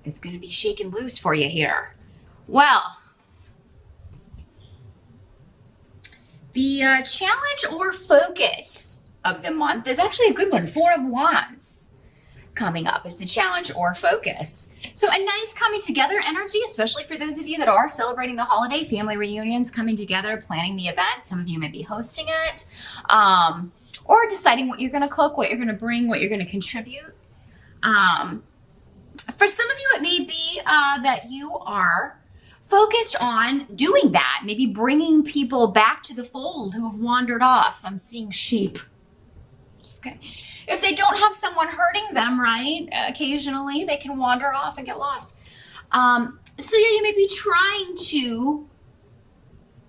is going to be shaken loose for you here. Well, the challenge or focus of the month is actually a good one. 4 of Wands coming up is the challenge or focus. So a nice coming together energy, especially for those of you that are celebrating the holiday, family reunions, coming together, planning the event. Some of you may be hosting it, or deciding what you're going to cook, what you're going to bring, what you're going to contribute. For some of you, it may be that you are focused on doing that, maybe bringing people back to the fold who have wandered off. I'm seeing sheep. Just kidding. If they don't have someone hurting them, right, occasionally they can wander off and get lost. So yeah, you may be trying to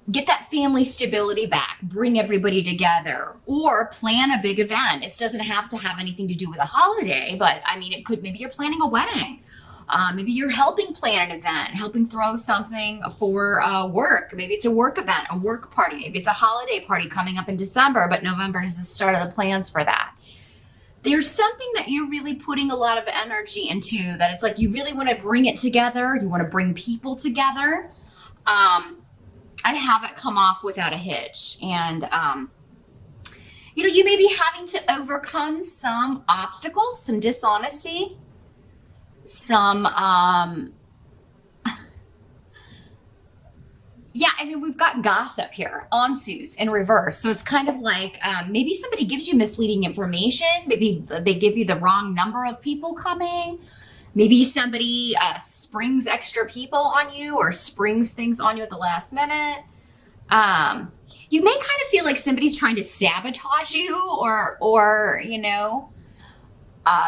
get that family stability back, bring everybody together, or plan a big event. It doesn't have to have anything to do with a holiday, but I mean, it could, maybe you're planning a wedding. Maybe you're helping plan an event, helping throw something for work. Maybe it's a work event, a work party. Maybe it's a holiday party coming up in December, but November is the start of the plans for that. There's something that you're really putting a lot of energy into, that it's like you really want to bring it together. You want to bring people together and have it come off without a hitch. And, you know, you may be having to overcome some obstacles, some dishonesty, some, yeah, I mean, we've got gossip here, ensues in reverse. So it's kind of like maybe somebody gives you misleading information. Maybe they give you the wrong number of people coming. Maybe somebody springs extra people on you or springs things on you at the last minute. You may kind of feel like somebody's trying to sabotage you, or you know,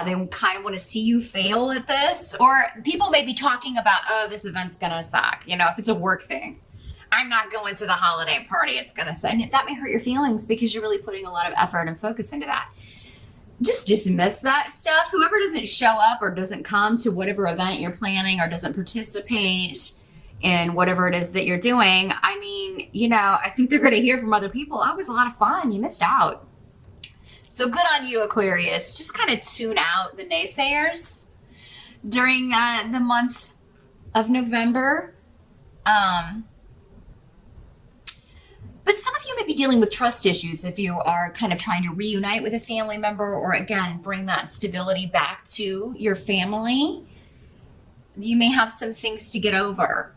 they kind of want to see you fail at this. Or people may be talking about, oh, this event's gonna suck. You know, if it's a work thing, I'm not going to the holiday party, it's gonna suck. And that may hurt your feelings because you're really putting a lot of effort and focus into that. Just dismiss that stuff. Whoever doesn't show up or doesn't come to whatever event you're planning or doesn't participate in whatever it is that you're doing, I mean, you know, I think they're going to hear from other people, oh, it was a lot of fun, you missed out. So good on you, Aquarius. Just kind of tune out the naysayers during the month of November. But some of you may be dealing with trust issues if you are kind of trying to reunite with a family member, or again, bring that stability back to your family. You may have some things to get over,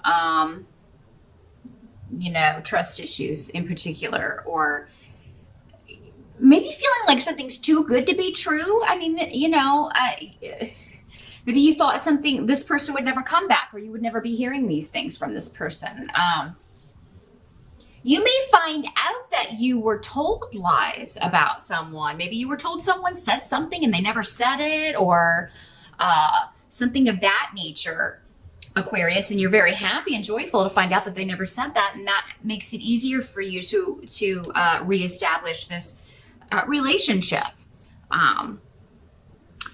you know, trust issues in particular, or maybe feeling like something's too good to be true. I mean, you know, maybe you thought this person would never come back, or you would never be hearing these things from this person. You may find out that you were told lies about someone. Maybe you were told someone said something and they never said it, or something of that nature, Aquarius, and you're very happy and joyful to find out that they never said that, and that makes it easier for you to reestablish this relationship.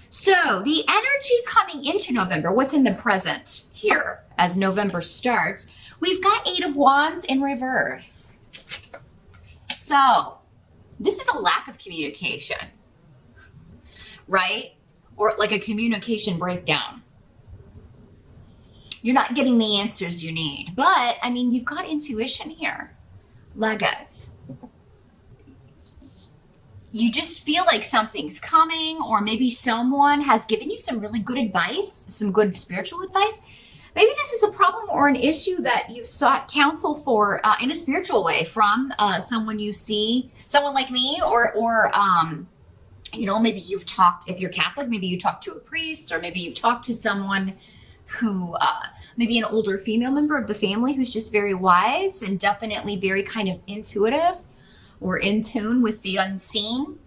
So the energy coming into November, what's in the present here as November starts, we've got 8 of Wands in reverse. So this is a lack of communication, right? Or like a communication breakdown. You're not getting the answers you need. But, I mean, you've got intuition here. Legos. You just feel like something's coming, or maybe someone has given you some really good advice, some good spiritual advice. Maybe this is a problem or an issue that you've sought counsel for in a spiritual way from someone you see, someone like me, or you know, maybe you've talked, if you're Catholic, maybe you talked to a priest, or maybe you've talked to someone who, maybe an older female member of the family who's just very wise and definitely very kind of intuitive or in tune with the unseen.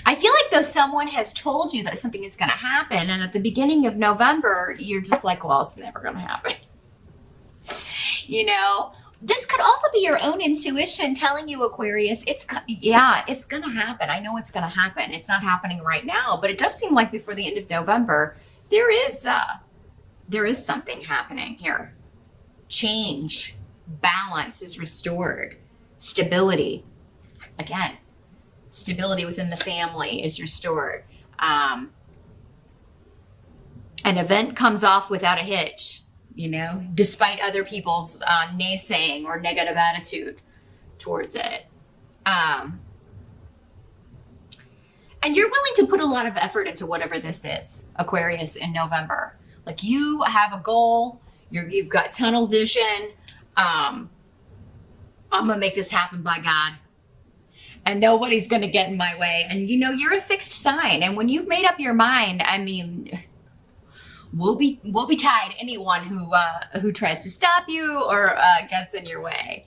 I feel like though someone has told you that something is going to happen, and at the beginning of November, you're just like, well, it's never going to happen. You know, this could also be your own intuition telling you, Aquarius, it's going to happen. I know it's going to happen. It's not happening right now, but it does seem like before the end of November, there is something happening here. Change, balance is restored, stability. Again, stability within the family is restored. An event comes off without a hitch, you know, despite other people's naysaying or negative attitude towards it. And you're willing to put a lot of effort into whatever this is, Aquarius, in November. Like, you have a goal, you've got tunnel vision. I'm going to make this happen, by God. And nobody's going to get in my way. And, you know, you're a fixed sign. And when you've made up your mind, I mean, we'll be tied to anyone who tries to stop you or gets in your way.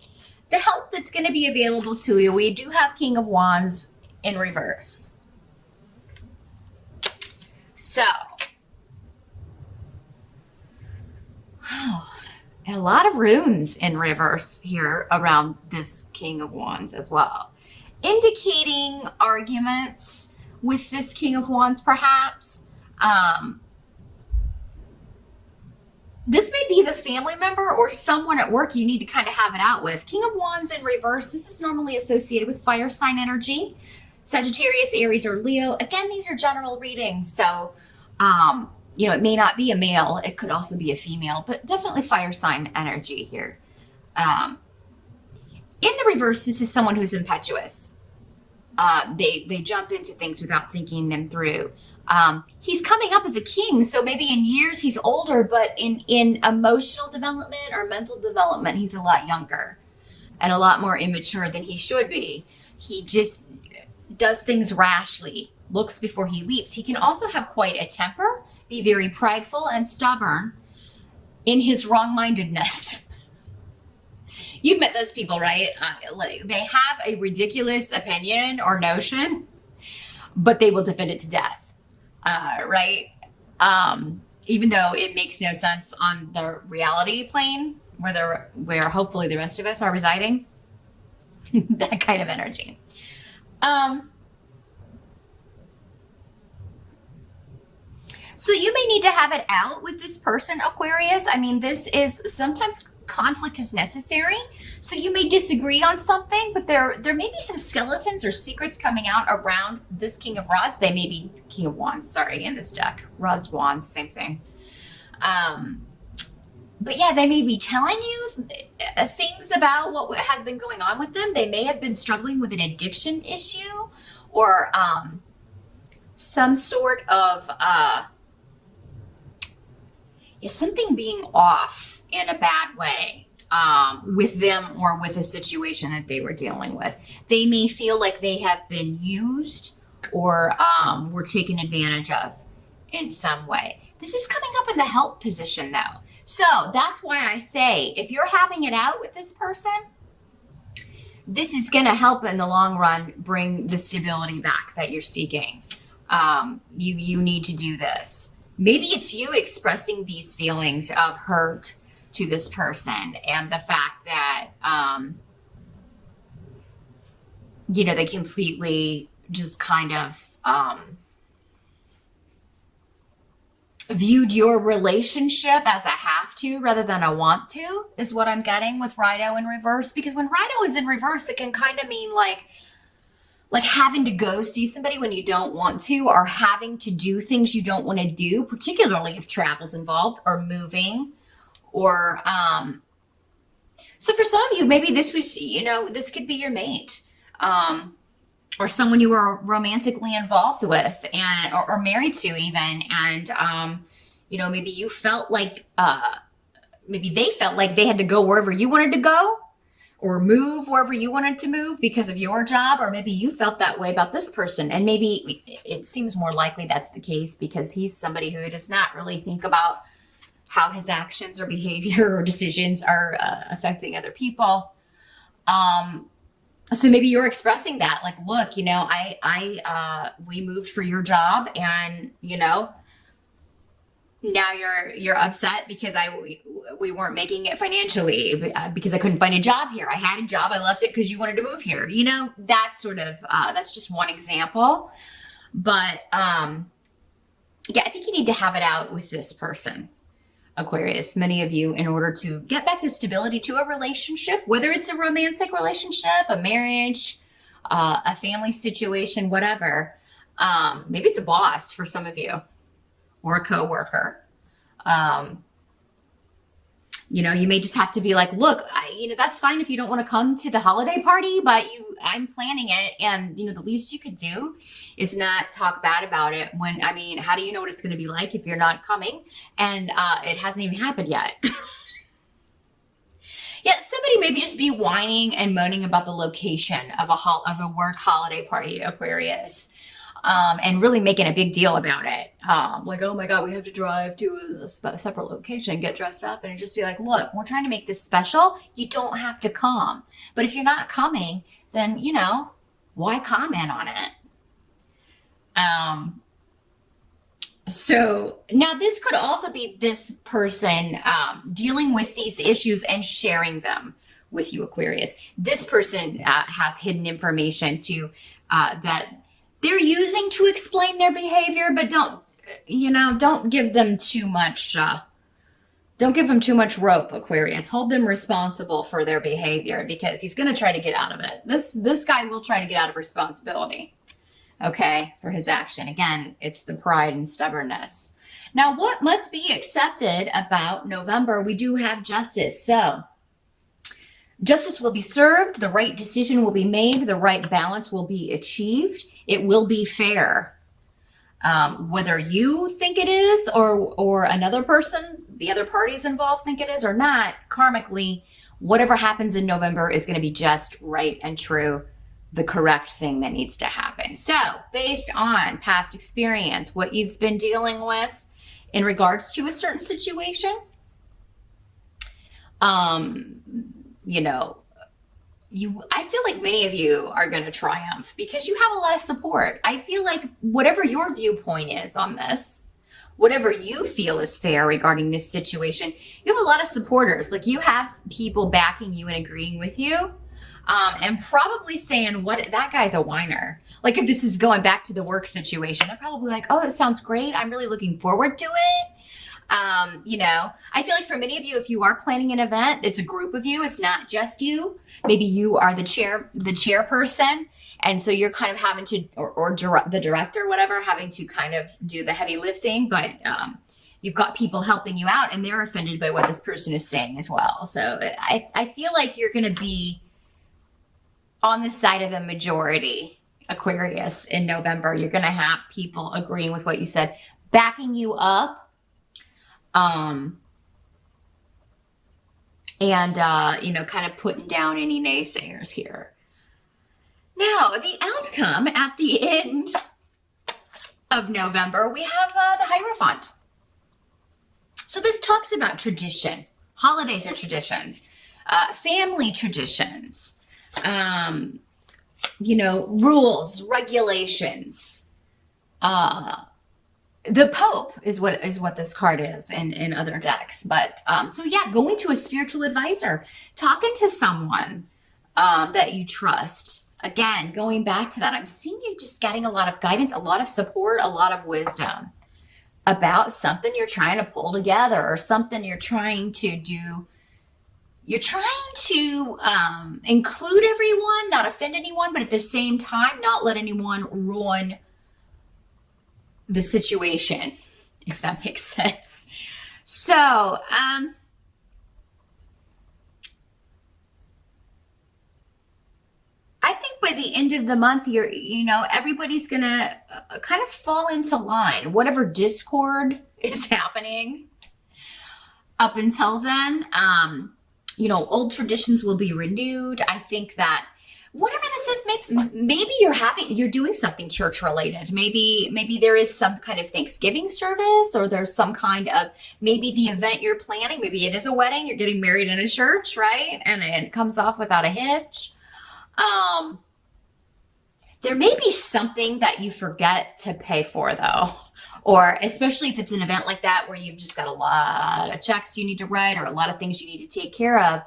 The help that's going to be available to you, we do have King of Wands in reverse. So, and a lot of runes in reverse here around this King of Wands as well, indicating arguments with this King of Wands, perhaps. This may be the family member or someone at work you need to kind of have it out with. King of Wands in reverse, this is normally associated with fire sign energy. Sagittarius, Aries, or Leo. Again, these are general readings, so, you know, it may not be a male. It could also be a female, but definitely fire sign energy here. In the reverse, this is someone who's impetuous. They jump into things without thinking them through. He's coming up as a king, so maybe in years he's older, but in emotional development or mental development, he's a lot younger and a lot more immature than he should be. He just does things rashly, looks before he leaps. He can also have quite a temper, be very prideful and stubborn in his wrong-mindedness. You've met those people, right? Like, they have a ridiculous opinion or notion, but they will defend it to death, right? Even though it makes no sense on the reality plane where hopefully the rest of us are residing. That kind of energy. So you may need to have it out with this person, Aquarius. I mean, this is sometimes conflict is necessary. So you may disagree on something, but there may be some skeletons or secrets coming out around this King of Rods. They may be King of Wands, sorry, in this deck. Rods, Wands, same thing. But yeah, they may be telling you things about what has been going on with them. They may have been struggling with an addiction issue or some sort of something being off in a bad way with them or with a situation that they were dealing with. They may feel like they have been used or were taken advantage of in some way. This is coming up in the help position though. So that's why I say, if you're having it out with this person, this is going to help in the long run bring the stability back that you're seeking. You need to do this. Maybe it's you expressing these feelings of hurt to this person and the fact that, you know, they completely just kind of viewed your relationship as a have to rather than a want to, is what I'm getting with Rido in reverse. Because when Rido is in reverse, it can kind of mean like having to go see somebody when you don't want to, or having to do things you don't want to do, particularly if travel's involved or moving, or so for some of you, maybe this was, you know, this could be your mate, or someone you were romantically involved with and or married to even, and you know, maybe you felt like maybe they felt like they had to go wherever you wanted to go, or move wherever you wanted to move because of your job, or maybe you felt that way about this person. And maybe it seems more likely that's the case because he's somebody who does not really think about how his actions or behavior or decisions are affecting other people. So maybe you're expressing that, like, look, you know, we moved for your job, and, you know, now you're upset because we weren't making it financially because I couldn't find a job here. I had a job, I left it because you wanted to move here. You know, that's sort of that's just one example. But yeah, I think you need to have it out with this person, Aquarius, many of you, in order to get back the stability to a relationship, whether it's a romantic relationship, a marriage, a family situation, whatever. Maybe it's a boss for some of you, or a coworker. You know, you may just have to be like, look, that's fine if you don't want to come to the holiday party, but I'm planning it. And, the least you could do is not talk bad about it when, how do you know what it's going to be like if you're not coming and it hasn't even happened yet? Yeah, somebody maybe just be whining and moaning about the location of a work holiday party, Aquarius. And really making a big deal about it. Like, oh my God, we have to drive to a separate location, get dressed up, and just be like, look, we're trying to make this special. You don't have to come. But if you're not coming, then, why comment on it? So now this could also be this person dealing with these issues and sharing them with you, Aquarius. This person has hidden information that they're using to explain their behavior, but don't give them too much, don't give them too much rope, Aquarius. Hold them responsible for their behavior because he's going to try to get out of it. This guy will try to get out of responsibility, okay, for his action. Again, it's the pride and stubbornness. Now, what must be accepted about November? We do have justice. So justice will be served, the right decision will be made, the right balance will be achieved. It will be fair. Whether you think it is or another person, the other parties involved think it is or not, karmically, whatever happens in November is going to be just right and true, the correct thing that needs to happen. So based on past experience, what you've been dealing with in regards to a certain situation, I feel like many of you are going to triumph because you have a lot of support. I feel like whatever your viewpoint is on this, whatever you feel is fair regarding this situation, you have a lot of supporters. Like, you have people backing you and agreeing with you, and probably saying, "What, that guy's a whiner." Like, if this is going back to the work situation, they're probably like, "Oh, that sounds great. I'm really looking forward to it." I feel like for many of you, if you are planning an event, it's a group of you. It's not just you. Maybe you are the chairperson. And so you're kind of having to, or the director, whatever, having to kind of do the heavy lifting, but, you've got people helping you out and they're offended by what this person is saying as well. So I feel like you're going to be on the side of the majority, Aquarius, in November. You're going to have people agreeing with what you said, backing you up. Kind of putting down any naysayers here. Now, the outcome at the end of November, we have the Hierophant. So this talks about tradition. Holidays are traditions, family traditions, rules, regulations, the Pope is what this card is in other decks. But going to a spiritual advisor, talking to someone that you trust. Again, going back to that, I'm seeing you just getting a lot of guidance, a lot of support, a lot of wisdom about something you're trying to pull together or something you're trying to do. You're trying to include everyone, not offend anyone, but at the same time, not let anyone ruin the situation, if that makes sense. So, I think by the end of the month, everybody's gonna kind of fall into line. Whatever discord is happening up until then, old traditions will be renewed. I think that whatever this is, maybe you're doing something church related. Maybe there is some kind of Thanksgiving service, or there's some kind of, maybe the event you're planning, maybe it is a wedding, you're getting married in a church, right? And it comes off without a hitch. There may be something that you forget to pay for though, or especially if it's an event like that where you've just got a lot of checks you need to write or a lot of things you need to take care of.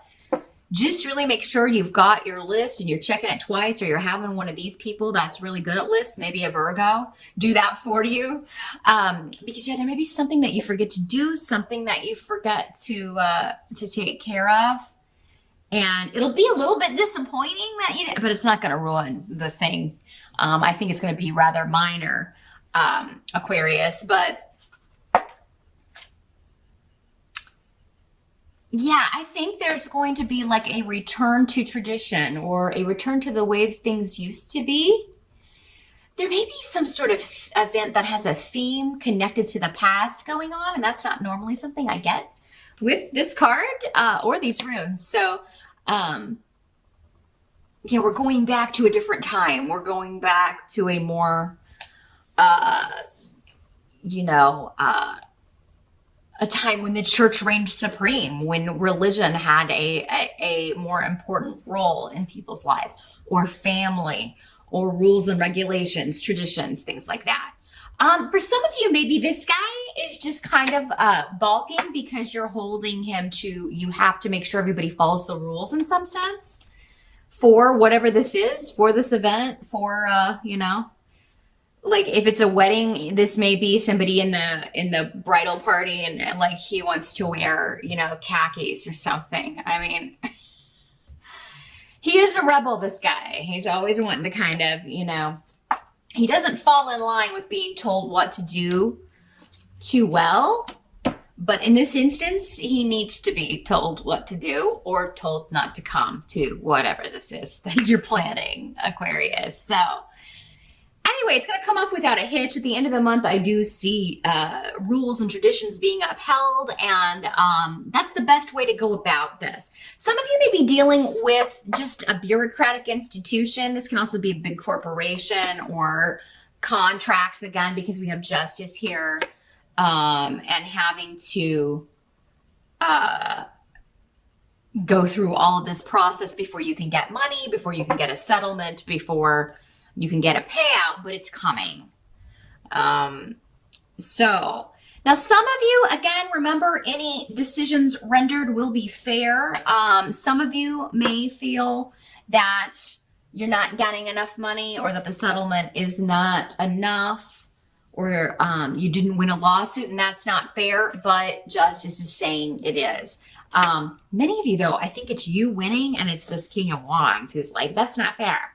Just really make sure you've got your list and you're checking it twice, or you're having one of these people that's really good at lists, maybe a Virgo, do that for you. Because there may be something that you forget to do, something that you forget to take care of. And it'll be a little bit disappointing but it's not going to ruin the thing. I think it's going to be rather minor, Aquarius, but Yeah, I think there's going to be like a return to tradition or a return to the way things used to be. There may be some sort of event that has a theme connected to the past going on, and that's not normally something I get with this card or these runes. So, um, yeah, we're going back to a different time. We're going back to a more, uh, you know, a time when the church reigned supreme, when religion had a more important role in people's lives, or family, or rules and regulations, traditions, things like that. For some of you, maybe this guy is just kind of balking because you're holding him to, you have to make sure everybody follows the rules in some sense for whatever this is, for this event, for, like if it's a wedding, this may be somebody in the bridal party and like he wants to wear, khakis or something. I mean, he is a rebel, this guy. He's always wanting to kind of, he doesn't fall in line with being told what to do too well. But in this instance, he needs to be told what to do or told not to come to whatever this is that you're planning, Aquarius. So anyway, it's going to come off without a hitch. At the end of the month, I do see rules and traditions being upheld, and that's the best way to go about this. Some of you may be dealing with just a bureaucratic institution. This can also be a big corporation or contracts, again, because we have justice here, and having to go through all of this process before you can get money, before you can get a settlement, before you can get a payout, but it's coming. So now some of you, again, remember any decisions rendered will be fair. Some of you may feel that you're not getting enough money or that the settlement is not enough or you didn't win a lawsuit and that's not fair, but justice is saying it is. Many of you though, I think it's you winning and it's this King of Wands who's like, that's not fair.